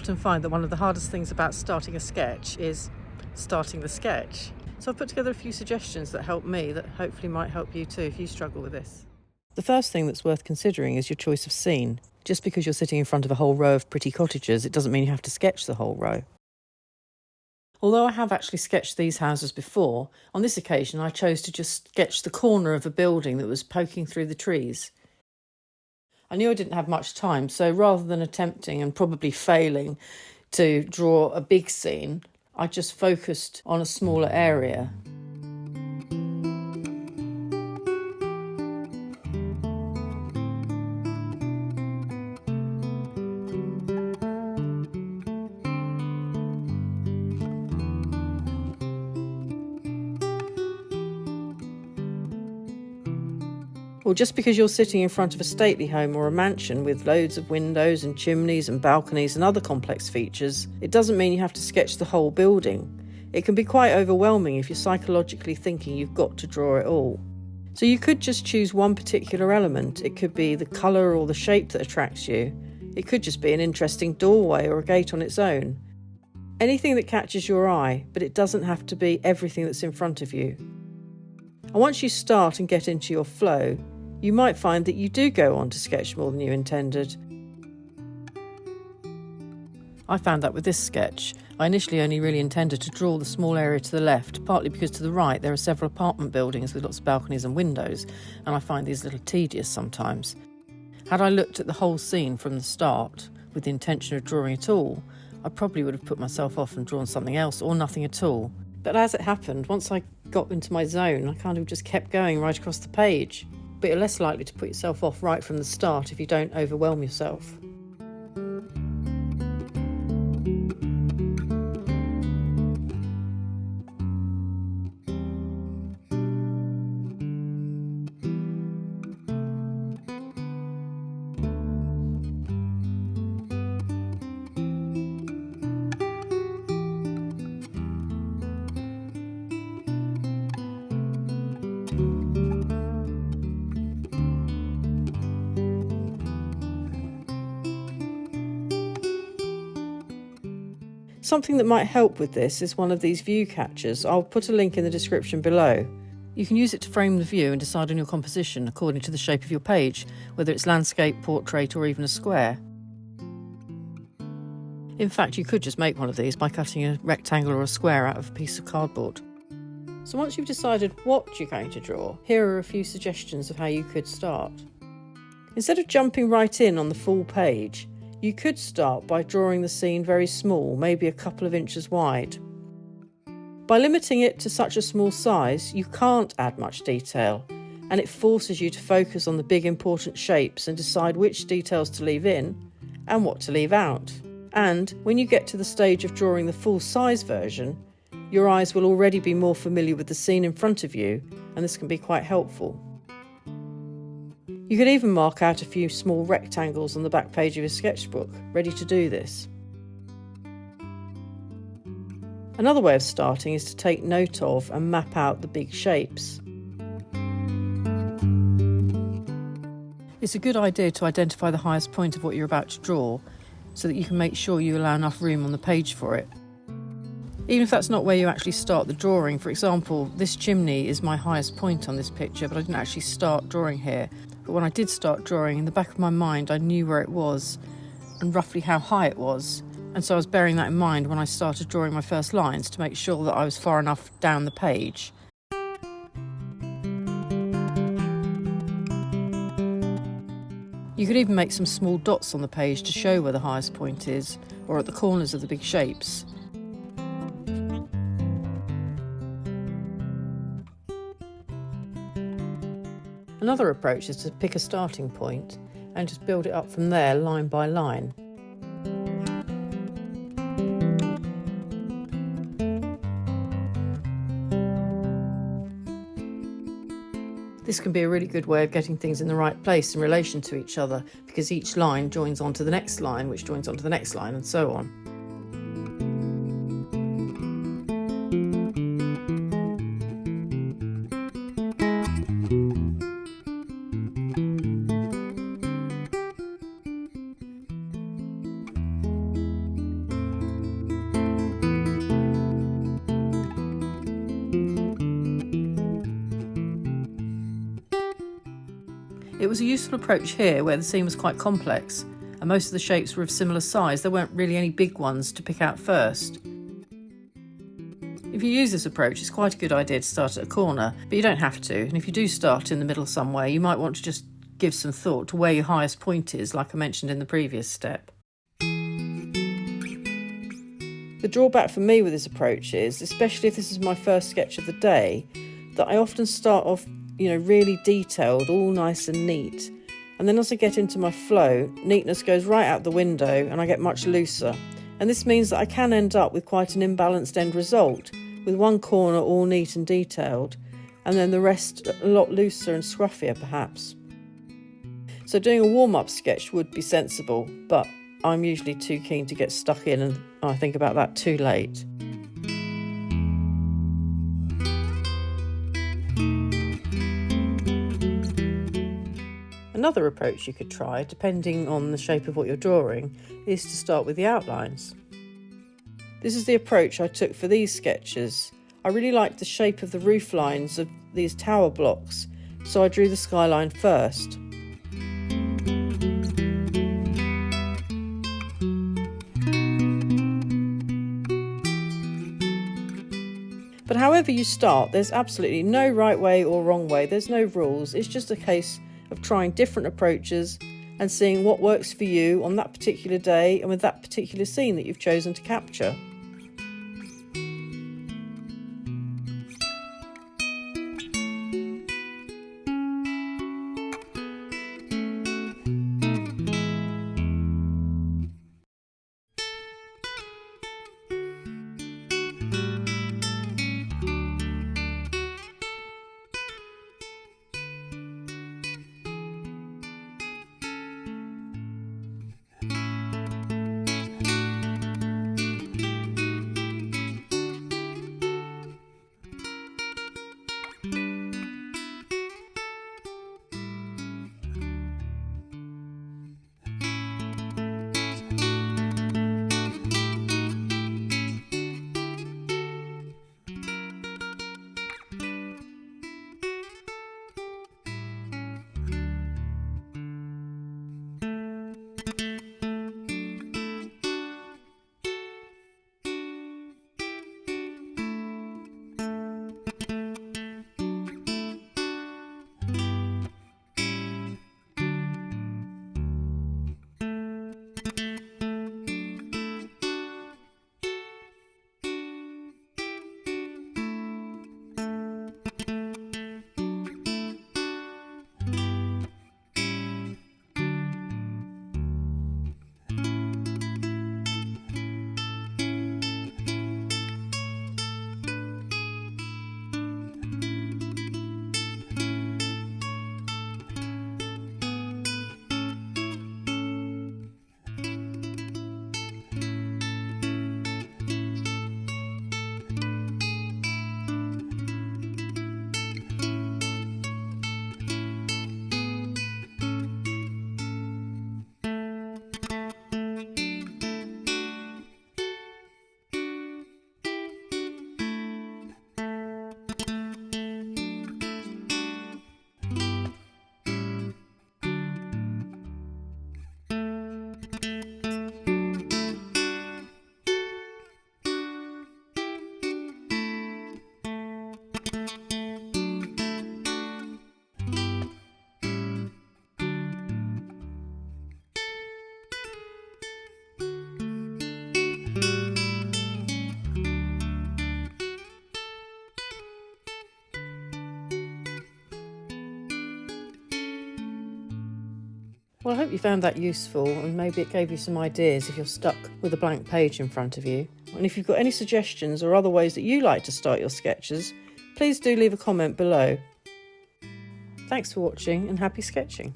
often find that one of the hardest things about starting a sketch is starting the sketch. So I've put together a few suggestions that help me that hopefully might help you too if you struggle with this. The first thing that's worth considering is your choice of scene. Just because you're sitting in front of a whole row of pretty cottages, it doesn't mean you have to sketch the whole row. Although I have actually sketched these houses before, on this occasion I chose to just sketch the corner of a building that was poking through the trees. I knew I didn't have much time, so rather than attempting and probably failing to draw a big scene, I just focused on a smaller area. Well, just because you're sitting in front of a stately home or a mansion with loads of windows and chimneys and balconies and other complex features, it doesn't mean you have to sketch the whole building. It can be quite overwhelming if you're psychologically thinking you've got to draw it all. So you could just choose one particular element. It could be the colour or the shape that attracts you. It could just be an interesting doorway or a gate on its own. Anything that catches your eye, but it doesn't have to be everything that's in front of you. And once you start and get into your flow, you might find that you do go on to sketch more than you intended. I found that with this sketch. I initially only really intended to draw the small area to the left, partly because to the right there are several apartment buildings with lots of balconies and windows, and I find these a little tedious sometimes. Had I looked at the whole scene from the start with the intention of drawing it all, I probably would have put myself off and drawn something else or nothing at all. But as it happened, once I got into my zone, I kind of just kept going right across the page. But you're less likely to put yourself off right from the start if you don't overwhelm yourself. Something that might help with this is one of these view catchers. I'll put a link in the description below. You can use it to frame the view and decide on your composition according to the shape of your page, whether it's landscape, portrait or even a square. In fact, you could just make one of these by cutting a rectangle or a square out of a piece of cardboard. So once you've decided what you're going to draw, here are a few suggestions of how you could start. Instead of jumping right in on the full page, you could start by drawing the scene very small, maybe a couple of inches wide. By limiting it to such a small size, you can't add much detail, and it forces you to focus on the big important shapes and decide which details to leave in and what to leave out. And when you get to the stage of drawing the full-size version, your eyes will already be more familiar with the scene in front of you, and this can be quite helpful. You could even mark out a few small rectangles on the back page of your sketchbook, ready to do this. Another way of starting is to take note of and map out the big shapes. It's a good idea to identify the highest point of what you're about to draw, so that you can make sure you allow enough room on the page for it. Even if that's not where you actually start the drawing. For example, this chimney is my highest point on this picture, but I didn't actually start drawing here. But when I did start drawing, in the back of my mind I knew where it was and roughly how high it was, and so I was bearing that in mind when I started drawing my first lines to make sure that I was far enough down the page. You could even make some small dots on the page to show where the highest point is, or at the corners of the big shapes. Another approach is to pick a starting point and just build it up from there, line by line. This can be a really good way of getting things in the right place in relation to each other, because each line joins onto the next line, which joins onto the next line, and so on. It was a useful approach here where the scene was quite complex and most of the shapes were of similar size. There weren't really any big ones to pick out first. If you use this approach, it's quite a good idea to start at a corner, but you don't have to. And if you do start in the middle somewhere, you might want to just give some thought to where your highest point is, like I mentioned in the previous step. The drawback for me with this approach is, especially if this is my first sketch of the day, that I often start off, really detailed, all nice and neat. And then as I get into my flow, neatness goes right out the window and I get much looser. And this means that I can end up with quite an imbalanced end result, with one corner all neat and detailed, and then the rest a lot looser and scruffier perhaps. So doing a warm-up sketch would be sensible, but I'm usually too keen to get stuck in and I think about that too late. Another approach you could try, depending on the shape of what you're drawing, is to start with the outlines. This is the approach I took for these sketches. I really liked the shape of the roof lines of these tower blocks, so I drew the skyline first. But however you start, there's absolutely no right way or wrong way, there's no rules, it's just a case of trying different approaches and seeing what works for you on that particular day and with that particular scene that you've chosen to capture. Well, I hope you found that useful and maybe it gave you some ideas if you're stuck with a blank page in front of you. And if you've got any suggestions or other ways that you like to start your sketches, please do leave a comment below. Thanks for watching and happy sketching.